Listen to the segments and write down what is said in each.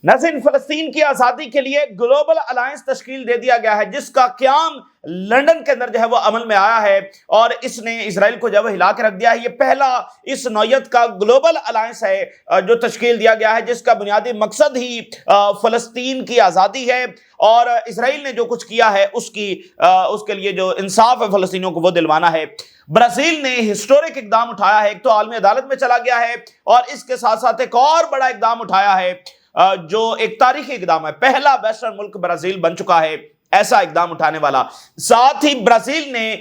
ناظرین، فلسطین کی آزادی کے لیے گلوبل الائنس تشکیل دے دیا گیا ہے جس کا قیام لندن کے اندر جو ہے وہ عمل میں آیا ہے اور اس نے اسرائیل کو جو ہے ہلا کے رکھ دیا ہے۔ یہ پہلا اس نوعیت کا گلوبل الائنس ہے جو تشکیل دیا گیا ہے جس کا بنیادی مقصد ہی فلسطین کی آزادی ہے، اور اسرائیل نے جو کچھ کیا ہے اس کے لیے جو انصاف ہے فلسطینیوں کو وہ دلوانا ہے۔ برازیل نے ہسٹورک اقدام اٹھایا ہے، ایک تو عالمی عدالت میں چلا گیا ہے اور اس کے ساتھ ساتھ ایک اور بڑا اقدام اٹھایا ہے جو ایک تاریخی اقدام ہے۔ پہلا ویسٹرن ملک برازیل بن چکا ہے ایسا اقدام اٹھانے والا۔ ساتھ ہی برازیل نے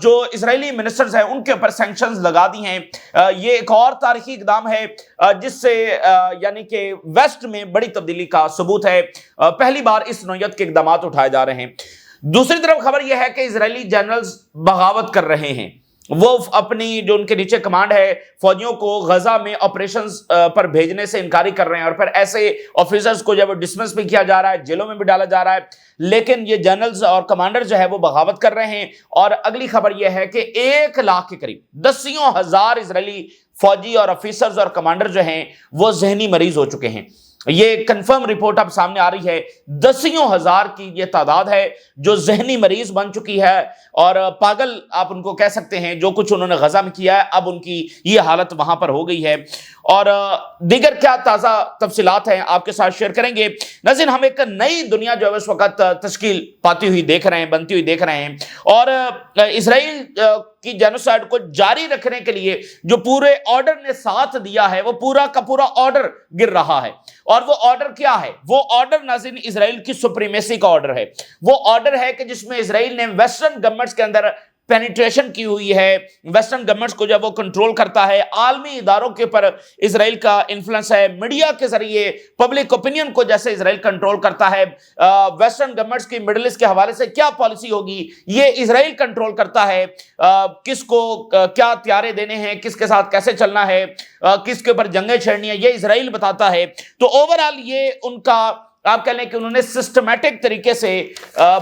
جو اسرائیلی منسٹرز ہیں ان کے اوپر سینکشنز لگا دی ہیں۔ یہ ایک اور تاریخی اقدام ہے جس سے یعنی کہ ویسٹ میں بڑی تبدیلی کا ثبوت ہے۔ پہلی بار اس نوعیت کے اقدامات اٹھائے جا رہے ہیں۔ دوسری طرف خبر یہ ہے کہ اسرائیلی جنرلز بغاوت کر رہے ہیں، وہ اپنی جو ان کے نیچے کمانڈ ہے فوجیوں کو غزہ میں آپریشنز پر بھیجنے سے انکاری کر رہے ہیں، اور پھر ایسے آفیسرز کو جب وہ ڈسمس بھی کیا جا رہا ہے، جیلوں میں بھی ڈالا جا رہا ہے، لیکن یہ جنرلز اور کمانڈر جو ہے وہ بغاوت کر رہے ہیں۔ اور اگلی خبر یہ ہے کہ 1,00,000 کے قریب 10,000 اسرائیلی فوجی اور آفیسرز اور کمانڈر جو ہیں وہ ذہنی مریض ہو چکے ہیں۔ یہ کنفرم رپورٹ اب سامنے آ رہی ہے، 10,000 کی یہ تعداد ہے جو ذہنی مریض بن چکی ہے، اور پاگل آپ ان کو کہہ سکتے ہیں۔ جو کچھ انہوں نے غزہ میں کیا ہے اب ان کی یہ حالت وہاں پر ہو گئی ہے، اور دیگر کیا تازہ تفصیلات ہیں آپ کے ساتھ شیئر کریں گے۔ ناظرین، ہم ایک نئی دنیا جو ہے اس وقت تشکیل پاتی ہوئی دیکھ رہے ہیں، بنتی ہوئی دیکھ رہے ہیں، اور اسرائیل کی جینوسائیڈ کو جاری رکھنے کے لیے جو پورے آرڈر نے ساتھ دیا ہے وہ پورا کا پورا آرڈر گر رہا ہے۔ اور وہ آرڈر کیا ہے؟ وہ آرڈر ناظرین اسرائیل کی سپریمیسی کا آرڈر ہے۔ وہ آرڈر ہے کہ جس میں اسرائیل نے ویسٹرن گورنمنٹس کے اندر پینیٹریشن کی ہوئی ہے، ویسٹرن گورنمنٹس کو جب وہ کنٹرول کرتا ہے، عالمی اداروں کے پر اسرائیل کا انفلوئنس ہے، میڈیا کے ذریعے پبلک اوپینین کو جیسے اسرائیل کنٹرول کرتا ہے، ویسٹرن گورنمنٹس کی مڈل ایسٹ کے حوالے سے کیا پالیسی ہوگی یہ اسرائیل کنٹرول کرتا ہے، کس کو کیا ہتھیاریں دینے ہیں، کس کے ساتھ کیسے چلنا ہے، کس کے اوپر جنگیں چھیڑنی ہے، یہ اسرائیل بتاتا ہے۔ تو اوورآل یہ ان کا آپ کہہ لیں کہ انہوں نے سسٹمیٹک طریقے سے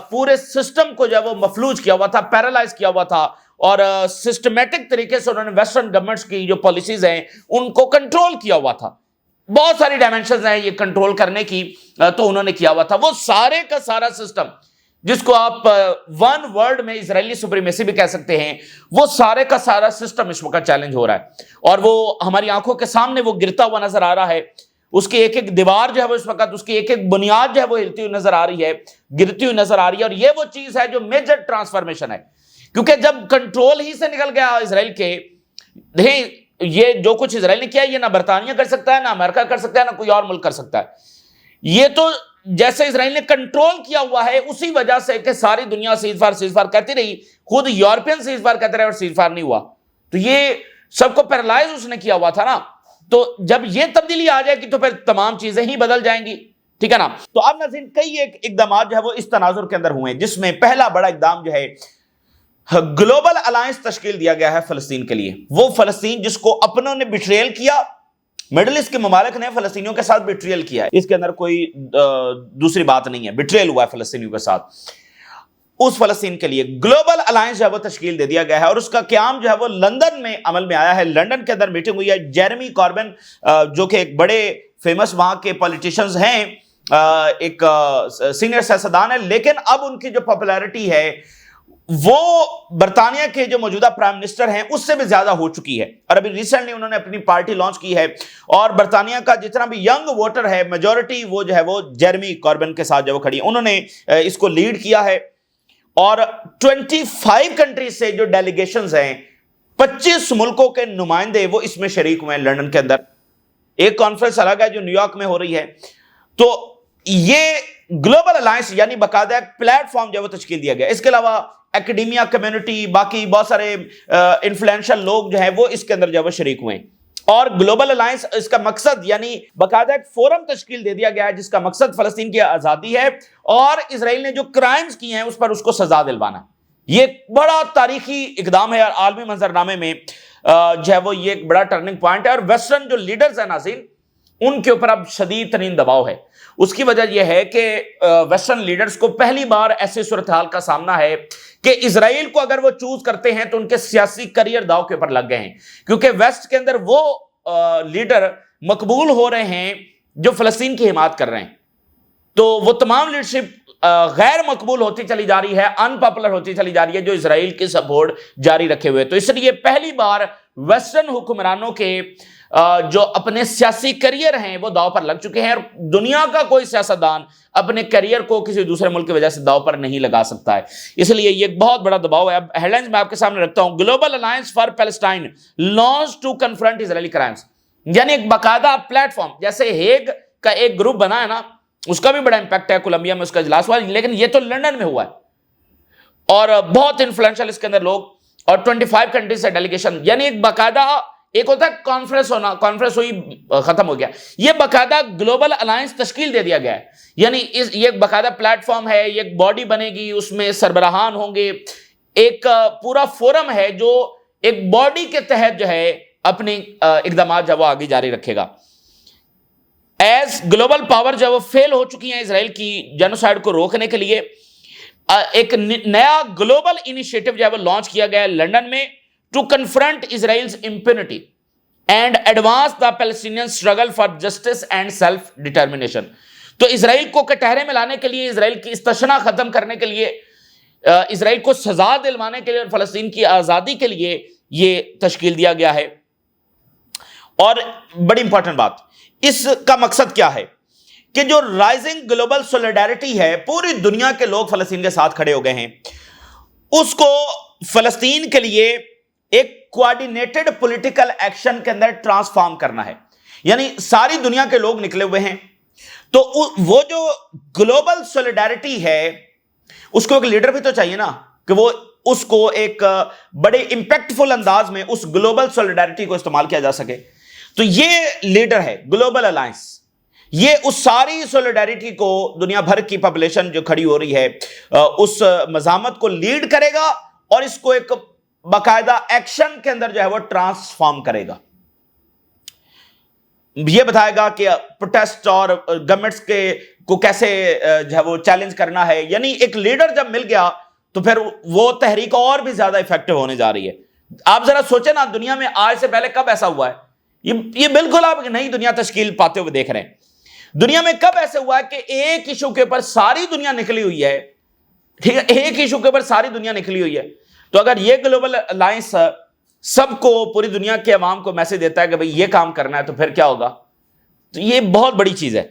پورے سسٹم کو جو وہ مفلوج کیا ہوا تھا، پیرالائز کیا ہوا تھا، اور سسٹمیٹک طریقے سے انہوں نے ویسٹرن گورنمنٹس کی جو پالیسیز ہیں ان کو کنٹرول کیا ہوا تھا۔ بہت ساری ڈائمنشنز ہیں یہ کنٹرول کرنے کی، تو انہوں نے کیا ہوا تھا وہ سارے کا سارا سسٹم جس کو آپ ون ورڈ میں اسرائیلی سپریمیسی بھی کہہ سکتے ہیں، وہ سارے کا سارا سسٹم اس وقت چیلنج ہو رہا ہے، اور وہ ہماری آنکھوں کے سامنے وہ گرتا ہوا نظر آ رہا ہے۔ اس کی ایک ایک دیوار جو ہے وہ اس وقت، اس کی ایک ایک بنیاد جو ہے وہ ہلتی ہوئی نظر آ رہی ہے، گرتی ہوئی نظر آ رہی ہے، اور یہ وہ چیز ہے جو میجر ٹرانسفارمیشن ہے، کیونکہ جب کنٹرول ہی سے نکل گیا اسرائیل کے، دیکھیں یہ جو کچھ اسرائیل نے کیا یہ نہ برطانیہ کر سکتا ہے، نہ امریکہ کر سکتا ہے، نہ کوئی اور ملک کر سکتا ہے۔ یہ تو جیسے اسرائیل نے کنٹرول کیا ہوا ہے اسی وجہ سے کہ ساری دنیا سیز فار کہتی رہی، خود یورپین سیز فار کہتے رہے اور سیز فار نہیں ہوا، تو یہ سب کو پیرالائز اس نے کیا ہوا تھا نا۔ تو جب یہ تبدیلی آ جائے گی تو پھر تمام چیزیں ہی بدل جائیں گی، ٹھیک ہے نا۔ تو اب ناظرین کئی ایک اقدامات جو ہے وہ اس تناظر کے اندر ہوئے ہیں، جس میں پہلا بڑا اقدام جو ہے گلوبل الائنس تشکیل دیا گیا ہے فلسطین کے لیے۔ وہ فلسطین جس کو اپنوں نے بٹریل کیا، مڈل ایسٹ کے ممالک نے فلسطینیوں کے ساتھ بٹریل کیا ہے، اس کے اندر کوئی دوسری بات نہیں ہے، بٹریل ہوا ہے فلسطینیوں کے ساتھ۔ اس فلسطین کے لیے گلوبل الائنس جو ہے وہ تشکیل دے دیا گیا ہے، اور اس کا قیام جو ہے وہ لندن میں عمل میں آیا ہے۔ لندن کے اندر میٹنگ ہوئی ہے، جیرمی کاربن جو کہ ایک بڑے فیمس وہاں کے پولیٹیشنز ہیں، ایک سینئر سیاستدان ہے، لیکن اب ان کی جو پاپولیرٹی ہے وہ برطانیہ کے جو موجودہ پرائم منسٹر ہیں اس سے بھی زیادہ ہو چکی ہے، اور ابھی ریسنٹلی انہوں نے اپنی پارٹی لانچ کی ہے، اور برطانیہ کا جتنا بھی ینگ ووٹر ہے میجورٹی وہ جو ہے وہ جیرمی کاربن کے ساتھ جو وہ کھڑی ہے، انہوں نے اس کو لیڈ کیا ہے، اور 25 کنٹریز سے جو ڈیلیگیشنز ہیں، 25 ملکوں کے نمائندے وہ اس میں شریک ہوئے ہیں لندن کے اندر۔ ایک کانفرنس الگ ہے جو نیو یارک میں ہو رہی ہے۔ تو یہ گلوبل الائنس یعنی باقاعدہ ایک پلیٹ فارم جو ہے وہ تشکیل دیا گیا۔ اس کے علاوہ ایکڈیمیا کمیونٹی، باقی بہت سارے انفلوئنشل لوگ جو ہیں وہ اس کے اندر جو ہے وہ شریک ہوئے ہیں، اور گلوبل الائنس اس کا مقصد یعنی باقاعدہ ایک فورم تشکیل دے دیا گیا ہے جس کا مقصد فلسطین کی آزادی ہے، اور اسرائیل نے جو کرائمز کیے ہیں اس پر اس کو سزا دلوانا۔ یہ بڑا تاریخی اقدام ہے، اور عالمی منظرنامے میں جو ہے وہ یہ ایک بڑا ٹرننگ پوائنٹ ہے، اور ویسٹرن جو لیڈرز ہیں ناظرین ان کے اوپر اب شدید ترین دباؤ ہے۔ اس کی وجہ یہ ہے کہ ویسٹرن لیڈرز کو پہلی بار ایسی صورتحال کا سامنا ہے کہ اسرائیل کو اگر وہ چوز کرتے ہیں تو ان کے سیاسی کریئر داؤ کے اوپر لگ گئے ہیں، کیونکہ ویسٹ کے اندر وہ لیڈر مقبول ہو رہے ہیں جو فلسطین کی حمایت کر رہے ہیں، تو وہ تمام لیڈرشپ غیر مقبول ہوتی چلی جا رہی ہے، ان پاپولر ہوتی چلی جا رہی ہے، جو اسرائیل کی سپورٹ جاری رکھے ہوئے. تو اس لیے پہلی بار ویسٹرن حکمرانوں کے جو اپنے سیاسی کریئر ہیں وہ داؤ پر لگ چکے ہیں، اور دنیا کا کوئی سیاستدان اپنے کریئر کو کسی دوسرے ملک کی وجہ سے داؤ پر نہیں لگا سکتا ہے. اس لیے یہ ایک بہت بڑا دباؤ ہے. اب ہیڈ لائنز میں آپ کے سامنے رکھتا ہوں. Global alliance for Palestine launch to confront Israeli crimes, یعنی ایک باقاعدہ پلیٹ فارم، جیسے ہیگ کا ایک گروپ بنا ہے نا، اس کا بھی بڑا امپیکٹ ہے، کولمبیا میں اس کا اجلاس ہوا، لیکن یہ تو لنڈن میں ہوا ہے، اور بہت انفلوئنشل اس کے اندر لوگ، اور 25 کنٹریز سے ڈیلیگیشن، یعنی ایک باقاعدہ، ایک ہوتا ہے کانفرنس ہونا، کانفرنس ہوئی ختم ہو گیا، یہ باقاعدہ گلوبل الائنس تشکیل دے دیا گیا ہے. یعنی یہ ایک باقاعدہ پلیٹ فارم ہے، یہ ایک باڈی بنے گی، اس میں سربراہان ہوں گے، ایک پورا فورم ہے جو ایک باڈی کے تحت جو ہے اپنے اقدامات جو وہ آگے جاری رکھے گا. ایز گلوبل پاور جو وہ فیل ہو چکی ہیں اسرائیل کی جینوسائیڈ کو روکنے کے لیے، ایک نیا گلوبل انیشیٹو جو ہے وہ لانچ کیا گیا ہے لنڈن میں، to confront Israel's impunity and advance the Palestinian struggle for justice and self determination. تو اسرائیل کو کٹہرے میں لانے کے لیے، اسرائیل کی استثنا ختم کرنے کے لیے، اسرائیل کو سزا دلوانے کے لیے، اور فلسطین کی آزادی کے لیے یہ تشکیل دیا گیا ہے. اور بڑی امپورٹنٹ بات، اس کا مقصد کیا ہے کہ جو رائزنگ گلوبل سولیڈیرٹی ہے، پوری دنیا کے لوگ فلسطین کے ساتھ کھڑے ہو گئے ہیں، اس کو فلسطین کے لیے ایک کوآرڈینیٹڈ پولیٹیکل ایکشن کے اندر ٹرانسفارم کرنا ہے. یعنی ساری دنیا کے لوگ نکلے ہوئے ہیں، تو وہ جو گلوبل سولیڈیرٹی ہے اس کو ایک لیڈر بھی تو چاہیے نا، کہ وہ اس کو ایک بڑے امپیکٹفل انداز میں اس گلوبل سولیڈیرٹی کو استعمال کیا جا سکے. تو یہ لیڈر ہے گلوبل الائنس، یہ اس ساری سولیڈیرٹی کو، دنیا بھر کی پاپولیشن جو کھڑی ہو رہی ہے اس مزاحمت کو لیڈ کرے گا، اور اس کو ایک باقاعدہ ایکشن کے اندر جو ہے وہ ٹرانسفارم کرے گا. یہ بتائے گا کہ پروٹیسٹ اور گورنمنٹس کے کو کیسے جو ہے وہ چیلنج کرنا ہے. یعنی ایک لیڈر جب مل گیا تو پھر وہ تحریک اور بھی زیادہ افیکٹو ہونے جا رہی ہے. آپ ذرا سوچیں نا، دنیا میں آج سے پہلے کب ایسا ہوا ہے؟ یہ بالکل آپ نئی دنیا تشکیل پاتے ہوئے دیکھ رہے ہیں. دنیا میں کب ایسے ہوا ہے کہ ایک ایشو کے اوپر ساری دنیا نکلی ہوئی ہے؟ ٹھیک ہے، ایک ایشو کے اوپر ساری دنیا نکلی ہوئی ہے. تو اگر یہ گلوبل الائنس سب کو، پوری دنیا کے عوام کو میسج دیتا ہے کہ بھئی یہ کام کرنا ہے، تو پھر کیا ہوگا؟ تو یہ بہت بڑی چیز ہے.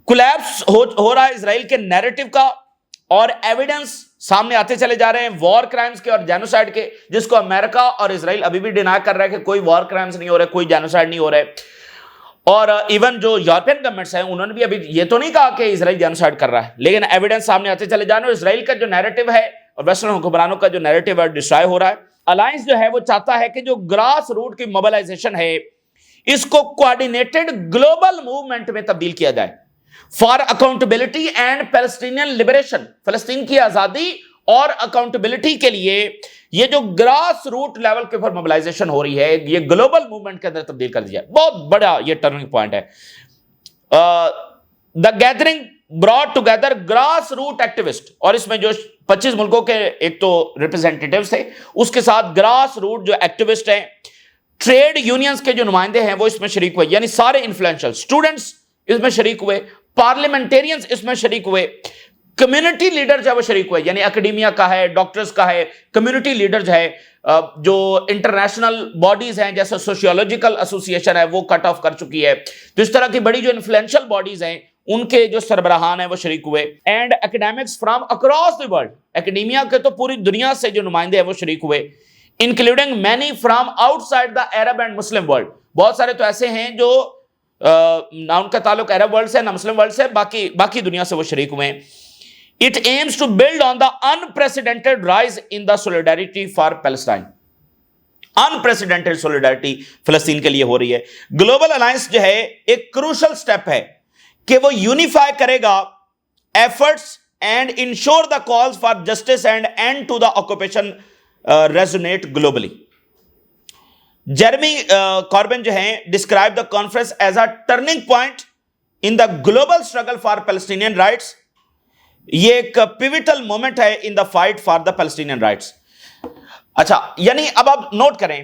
کولیپس ہو رہا ہے اسرائیل کے نیریٹو کا، اور ایویڈنس سامنے آتے چلے جا رہے ہیں وار کرائمز کے اور جینوسائیڈ کے، جس کو امریکہ اور اسرائیل ابھی بھی ڈینائی کر رہا ہے کہ کوئی وار کرائمز نہیں ہو رہے، کوئی جینوسائیڈ نہیں ہو رہے. اور ایون جو یورپین گورنمنٹس ہیں انہوں نے بھی ابھی یہ تو نہیں کہا کہ اسرائیل جینوسائیڈ کر رہا ہے، لیکن ایویڈنس سامنے آتے چلے جا رہے ہیں. اسرائیل کا جو نیریٹو ہے اور ویسٹرن حکمرانوں کا جو نیریٹو ہے ڈسٹرائے ہو رہا ہے. الائنس جو ہے وہ چاہتا ہے کہ جو گراس روٹ کی موبلائزیشن ہے اس کو کوآرڈینیٹڈ گلوبل موومنٹ میں تبدیل کیا جائے for accountability and Palestinian liberation. فلسطین کی آزادی اور اکاؤنٹیبلٹی کے لیے یہ جو گراس روٹ لیول کے اوپر موبلائزیشن ہو رہی ہے، یہ گلوبل موومنٹ کے اندر تبدیل کر دیا. بہت بڑا یہ ٹرننگ پوائنٹ ہے. The gathering brought together grass root activist, اور اس میں جو 25 ملکوں کے ایک تو ریپرزینٹیٹیوز تھے، اس کے ساتھ گراس روٹ جو ایکٹیوسٹ ہیں، ٹریڈ یونینز کے جو نمائندے ہیں وہ اس میں شریک ہوئے، یعنی سارے انفلوئنشل اسٹوڈنٹس اس میں شریک ہوئے، پارلیمنٹیرینز اس میں شریک ہوئے، کمیونٹی لیڈر جو ہے وہ شریک ہوئے، یعنی اکیڈیمیا کا ہے، ڈاکٹرز کا ہے، کمیونٹی لیڈر جو ہے، جو انٹرنیشنل باڈیز ہیں جیسے سوشیولوجیکل ایسوسیشن ہے وہ کٹ آف کر چکی ہے. تو اس طرح کی بڑی جو انفلوئنشل باڈیز ہیں ان کے جو سربراہان ہیں وہ شریک ہوئے. And academics from across the world, academia کے تو پوری دنیا سے جو نمائندے ہیں وہ شریک ہوئے، including many from out side the Arab and Muslim world. بہت سارے تو ایسے ہیں جو نہ ان کا تعلق عرب ورلڈ سے نہ مسلم ورلڈ سے، باقی دنیا سے وہ شریک ہوئے ہیں. It aims to build on the unprecedented rise in the solidarity for Palestine. Unprecedented solidarity فلسطین کے لیے ہو رہی ہے. گلوبل الائنس جو ہے ایک کروشل سٹیپ ہے کہ وہ یونیفائی کرے گا efforts and ensure the calls for justice and and to the occupation resonate globally. Jeremy Corbyn جو ہیں describe the conference as a turning point in the global struggle for Palestinian rights. یہ ایک pivotal moment ہے in the fight for the Palestinian rights. اچھا، یعنی اب آپ note کریں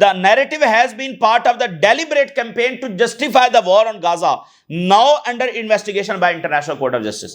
The narrative has been part of the deliberate campaign to justify the war on Gaza, now under investigation by International Court of Justice.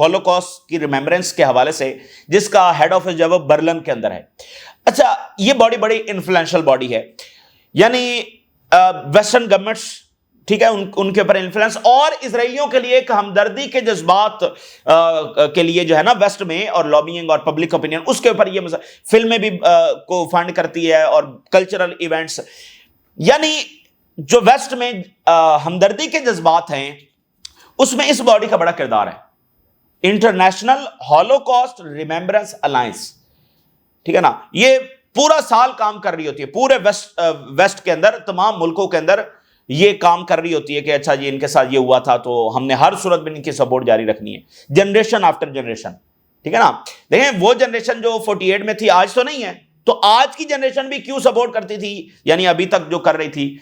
Holocaust کی ریمیمبرنس کے حوالے سے، جس کا ہیڈ آفس جو ہے وہ برلن کے اندر ہے۔ اچھا، یہ باڈی بڑی انفلوئنشل باڈی ہے، یعنی ویسٹرن گورنمنٹس، ٹھیک ہے، ان کے اوپر انفلوئنس، اور اسرائیلیوں کے لیے ایک ہمدردی کے جذبات کے لیے جو ہے نا ویسٹ میں، اور لابینگ اور پبلک اوپینین، اس کے اوپر یہ فلمیں بھی کو فنڈ کرتی ہے، اور کلچرل ایونٹس، یعنی جو ویسٹ میں ہمدردی کے جذبات ہیں، اس میں اس باڈی کا بڑا کردار ہے، انٹرنیشنل ہولوکاسٹ ریمیمبرنس الائنس، ٹھیک ہے نا۔ یہ پورا سال کام کر رہی ہوتی ہے، پورے ویسٹ کے اندر، تمام ملکوں کے اندر یہ کام کر رہی ہوتی ہے کہ اچھا جی ان کے ساتھ یہ ہوا تھا، تو ہم نے ہر صورت میں ان کی سپورٹ جاری رکھنی ہے، جنریشن آفٹر جنریشن، ٹھیک ہے نا۔ دیکھیں وہ جنریشن جو 48 میں تھی آج تو نہیں ہے، تو آج کی جنریشن بھی کیوں سپورٹ کرتی تھی، یعنی ابھی تک جو کر رہی تھی،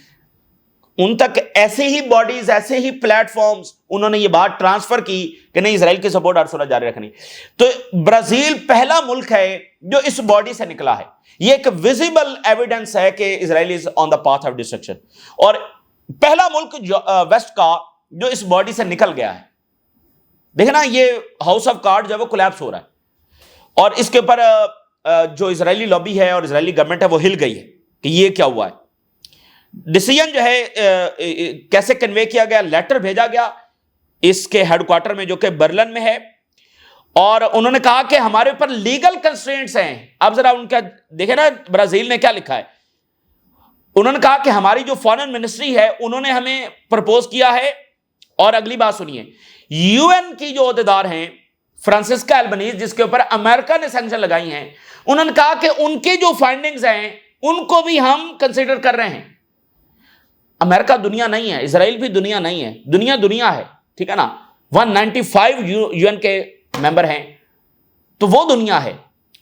ان تک ایسے ہی باڈیز، ایسے ہی پلیٹ فارمز، انہوں نے یہ بات ٹرانسفر کی کہ نہیں، اسرائیل کی سپورٹ ہر صورت جاری رکھنی۔ تو برازیل پہلا ملک ہے جو اس باڈی سے نکلا ہے، یہ ایک ویزیبل ایویڈنس ہے کہ اسرائیل از آن دا پاتھ آف ڈسٹرکشن، اور پہلا ملک ویسٹ کا جو اس باڈی سے نکل گیا ہے۔ دیکھنا یہ ہاؤس آف کارڈ جو ہے وہ کولیپس ہو رہا ہے، اور اس کے اوپر جو اسرائیلی لابی ہے اور اسرائیلی گورنمنٹ ہے وہ ہل گئی ہے کہ یہ کیا ہوا ہے۔ ڈیسیژن جو ہے کیسے کنوے کیا گیا، لیٹر بھیجا گیا اس کے ہیڈ کوارٹر میں جو کہ برلن میں ہے، اور انہوں نے کہا کہ ہمارے اوپر لیگل کنسٹرینٹس ہیں۔ اب ذرا ان کا دیکھیں نا برازیل نے کیا لکھا ہے، انہوں نے کہا کہ ہماری جو فارن منسٹری ہے انہوں نے ہمیں پرپوز کیا ہے، اور اگلی بات سنیے، یو این کی جو عہدیدار ہیں فرانسسکا البنیز، جس کے اوپر امریکہ نے سینکشن لگائی ہیں، انہوں نے کہا کہ ان کی جو فائنڈنگز ہیں ان کو بھی ہم کنسیڈر کر رہے ہیں۔ امریکہ دنیا نہیں ہے، اسرائیل بھی دنیا نہیں ہے، دنیا ہے، ٹھیک ہے نا۔ 195 یو این کے ممبر ہیں، تو وہ دنیا ہے،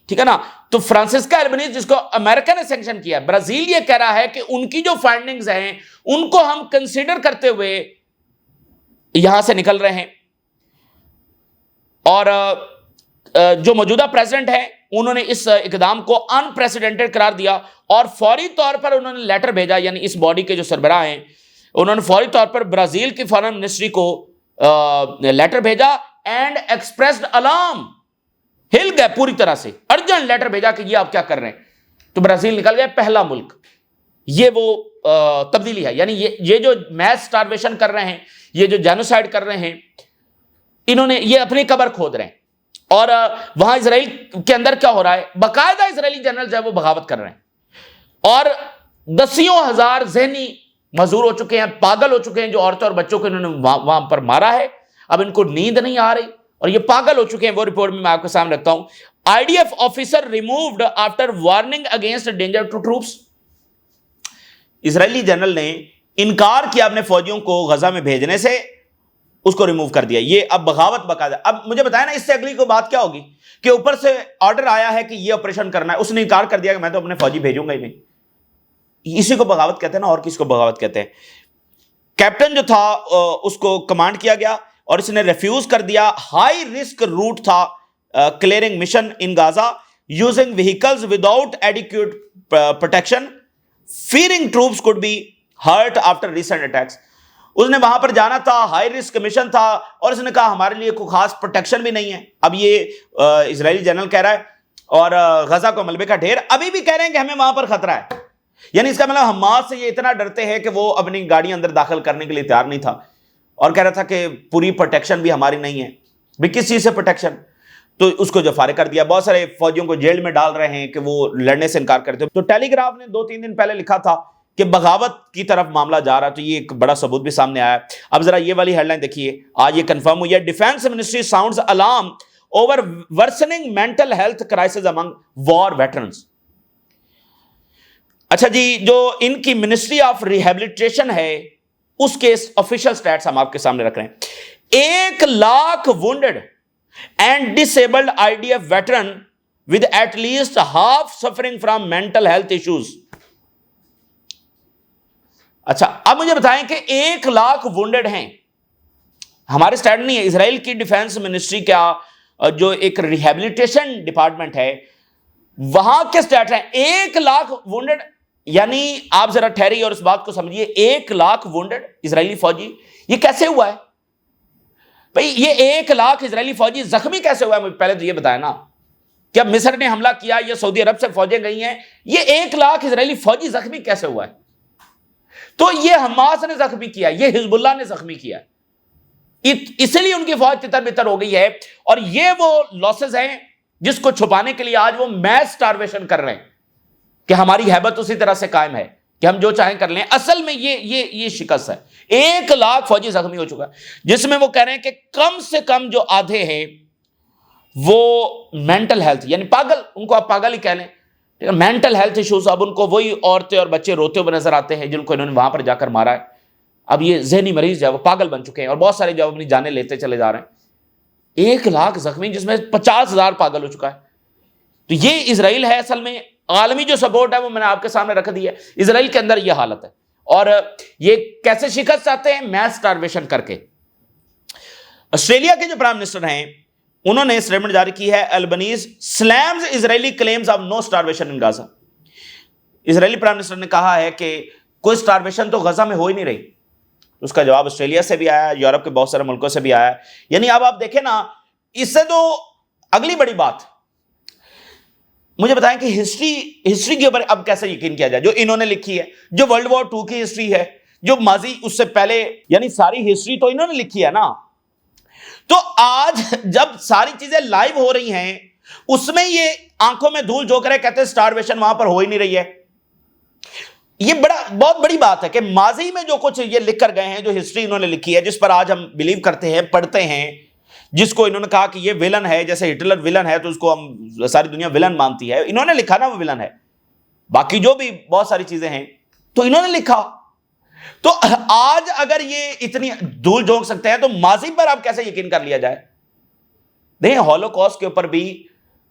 ٹھیک ہے نا۔ تو فرانسسکا البنیز جس کو امریکہ نے سینکشن کیا، برازیل یہ کہہ رہا ہے کہ ان کی جو فائنڈنگز ہیں ان کو ہم کنسیڈر کرتے ہوئے یہاں سے نکل رہے ہیں، اور جو موجودہ پریزیڈنٹ ہیں انہوں نے اس اقدام کو ان پریسیڈنٹڈ قرار دیا، اور فوری طور پر انہوں نے لیٹر بھیجا، یعنی اس باڈی کے جو سربراہ ہیں انہوں نے فوری طور پر برازیل کی فارن منسٹری کو لیٹر بھیجا، اینڈ ایکسپریسڈ الارم، ہل گئے پوری طرح سے، ارجنٹ لیٹر بھیجا کہ یہ آپ کیا کر رہے ہیں۔ تو برازیل نکل گیا پہلا ملک۔ یہ وہ تبدیلی ہے، یعنی یہ جو میس سٹارویشن کر رہے ہیں، یہ جو جینوسائیڈ کر رہے ہیں، انہوں نے یہ اپنی قبر کھود رہے ہیں، اور وہاں اسرائیل کے اندر کیا ہو رہا ہے، باقاعدہ اسرائیلی جنرل جو ہے وہ بغاوت کر رہے ہیں، اور دسیوں ہزار ذہنی معذور ہو چکے ہیں، پاگل ہو چکے ہیں، جو عورتوں اور بچوں کو انہوں نے وہاں پر مارا ہے، اب ان کو نیند نہیں آ رہی اور یہ پاگل ہو چکے ہیں۔ وہ رپورٹ میں آپ کے سامنے رکھتا ہوں، IDF officer removed after warning against danger to troops. Israeli general نے انکار کیا اپنے فوجیوں کو غزہ میں بھیجنے سے، اس کو ریموو کر دیا۔ یہ اب بغاوت باقاعدہ۔ اب مجھے بتائیں نا اس سے اگلی کوئی بات کیا ہوگی کہ اوپر سے آرڈر آیا ہے کہ یہ آپریشن کرنا ہے، اس نے انکار کر دیا کہ میں تو اپنے فوجی بھیجوں گا ہی نہیں۔ اسی کو بغاوت کہتے ہیں نا، اور کس کو بغاوت کہتے ہیں؟ کیپٹن جو تھا اس کو کمانڈ کیا گیا اور اس نے ریفیوز کر دیا۔ ہائی رسک روٹ تھا clearing mission in Gaza using vehicles without adequate protection fearing troops could be hurt after recent attacks. اس نے وہاں پر جانا تھا، ہائی رسک مشن تھا، اور اس نے کہا ہمارے لیے کوئی خاص پروٹیکشن بھی نہیں ہے۔ اب یہ اسرائیلی جنرل کہہ رہا ہے، اور غزہ کو ملبے کا ڈھیر ابھی بھی کہہ رہے ہیں کہ ہمیں وہاں پر خطرہ ہے، یعنی اس کا مطلب حماس سے یہ اتنا ڈرتے ہیں کہ وہ اپنی گاڑی اندر داخل کرنے کے لیے تیار نہیں تھا، اور کہہ رہا تھا کہ پوری پروٹیکشن بھی ہماری نہیں ہے۔ بھی کس چیز سے پروٹیکشن؟ تو اس کو جو فارغ کر دیا۔ بہت سارے فوجیوں کو جیل میں ڈال رہے ہیں کہ وہ لڑنے سے انکار کرتے۔ تو ٹیلی گراف نے 2-3 دن پہلے لکھا تھا کہ بغاوت کی طرف معاملہ جا رہا، تو یہ ایک بڑا ثبوت بھی سامنے آیا۔ اب ذرا یہ والی ہیڈ لائن دیکھیے، آج یہ کنفرم ہوئی ہے، defence ministry sounds alarm over worsening mental health crisis among war veterans. اچھا جی، جو ان کی منسٹری آف ریہیبلیٹیشن ہے اس کے آفیشیل سٹیٹس ہم آپ کے سامنے رکھ رہے ہیں۔ 1,00,000 wounded and disabled IDF veteran with at least half suffering from mental health issues۔ اچھا اب مجھے بتائیں کہ 1,00,000 wounded ہیں، ہمارے سٹیٹ نہیں ہے، اسرائیل کی ڈیفینس منسٹری کا جو ایک ریہیبلیٹیشن ڈپارٹمنٹ ہے وہاں کے سٹیٹ ہیں 1,00,000 wounded، یعنی آپ ذرا ٹھہریے اور اس بات کو سمجھیے، 1,00,000 wounded اسرائیلی فوجی، یہ کیسے ہوا ہے؟ بھئی یہ 1 لاکھ اسرائیلی فوجی زخمی کیسے ہوا ہے؟ مجھے پہلے تو یہ بتایا نا کہ اب مصر نے حملہ کیا، یہ سعودی عرب سے فوجیں گئی ہیں، یہ 1 لاکھ اسرائیلی فوجی زخمی کیسے ہوا ہے؟ تو یہ حماس نے زخمی کیا، یہ حزب اللہ نے زخمی کیا، اسی لیے ان کی فوج تتر بتر ہو گئی ہے. اور یہ وہ لاسز ہیں جس کو چھپانے کے لیے آج وہ میس سٹارویشن کر رہے ہیں کہ ہماری ہیبت اسی طرح سے قائم ہے کہ ہم جو چاہیں کر لیں. اصل میں یہ شکست ہے. 1 لاکھ فوجی زخمی ہو چکا ہے، جس میں وہ کہہ رہے ہیں کہ کم سے کم جو آدھے ہیں وہ مینٹل ہیلتھ یعنی پاگل، ان کو آپ پاگل ہی کہہ لیں، مینٹل ہیلتھ ایشوز. اب ان کو وہی عورتیں اور بچے روتے ہوئے نظر آتے ہیں جن کو انہوں نے وہاں پر جا کر مارا ہے. اب یہ ذہنی مریض جو ہے وہ پاگل بن چکے ہیں، اور بہت سارے جو اپنی جانیں لیتے چلے جا رہے ہیں. 1 لاکھ زخمی جس میں 50,000 پاگل ہو چکا ہے. تو یہ اسرائیل ہے اصل میں. عالمی جو سپورٹ ہے وہ میں نے آپ کے سامنے رکھ دی ہے. اسرائیل کے اندر یہ حالت ہے، اور یہ کیسے شکست چاہتے ہیں؟ میس سٹارویشن کر کے. آسٹریلیا کے جو پرائم منسٹر ہیں انہوں نے اسٹیٹمنٹ جاری کی ہے، Albanese slams Israeli claims of no starvation in Gaza. Israeli prime minister نے کہا ہے کہ کوئی سٹارویشن تو غزہ میں ہو ہی نہیں رہی. اس کا جواب آسٹریلیا سے بھی آیا، یورپ کے بہت سارے ملکوں سے بھی آیا. یعنی اب آپ دیکھیں نا، اس سے تو اگلی بڑی بات مجھے بتائیں کہ ہسٹری کے اوپر اب کیسے یقین کیا جائے جو انہوں نے لکھی ہے، جو ورلڈ وار 2 کی ہسٹری ہے، جو ماضی اس سے پہلے، یعنی ساری ہسٹری تو انہوں نے لکھی ہے نا. تو آج جب ساری چیزیں لائیو ہو رہی ہیں اس میں یہ آنکھوں میں دھول جھونک رہے، کہتے ہیں سٹارویشن وہاں پر ہو ہی نہیں رہی ہے. یہ بہت بڑی بات ہے کہ ماضی میں جو کچھ یہ لکھ کر گئے ہیں، جو ہسٹری انہوں نے لکھی ہے، جس پر آج ہم بلیو کرتے ہیں، پڑھتے ہیں، جس کو انہوں نے کہا کہ یہ ویلن ہے، جیسے ہٹلر ویلن ہے تو اس کو ہم ساری دنیا ویلن مانتی ہے، انہوں نے لکھا نا وہ ویلن ہے. باقی جو بھی بہت ساری چیزیں ہیں تو انہوں نے لکھا. تو آج اگر یہ اتنی دھول جھونک سکتے ہیں تو ماضی پر اب کیسے یقین کر لیا جائے؟ دیکھیں ہولوکاسٹ کے اوپر بھی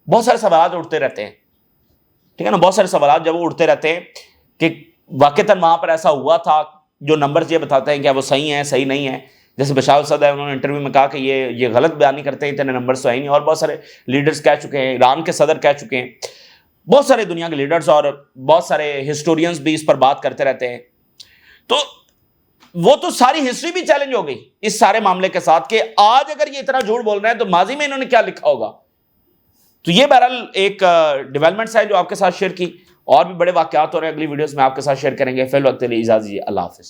بہت سارے سوالات اٹھتے رہتے ہیں، ٹھیک ہے نا. بہت سارے سوالات جب وہ اٹھتے رہتے ہیں کہ واقعتاً وہاں پر ایسا ہوا تھا، جو نمبرز یہ بتاتے ہیں کیا وہ صحیح ہیں صحیح نہیں ہیں. جیسے بشار الاسد ہے، انہوں نے انٹرویو میں کہا کہ یہ غلط بیانی کرتے ہیں، اتنے نمبرز تو ہے ہی نہیں. اور بہت سارے لیڈرز کہہ چکے ہیں، ایران کے صدر کہہ چکے ہیں، بہت سارے دنیا کے لیڈرز اور بہت سارے ہسٹورینز بھی اس پر بات کرتے رہتے ہیں. تو وہ تو ساری ہسٹری بھی چیلنج ہو گئی اس سارے معاملے کے ساتھ کہ آج اگر یہ اتنا جھوٹ بول رہے ہیں تو ماضی میں انہوں نے کیا لکھا ہوگا. تو یہ بہرحال ایک ڈیولپمنٹس ہے جو آپ کے ساتھ شیئر کی. اور بھی بڑے واقعات ہو رہے ہیں، اگلی ویڈیوز میں آپ کے ساتھ شیئر کریں گے. فی الوقت کے لیے اجازت دیجیے، اللہ حافظ.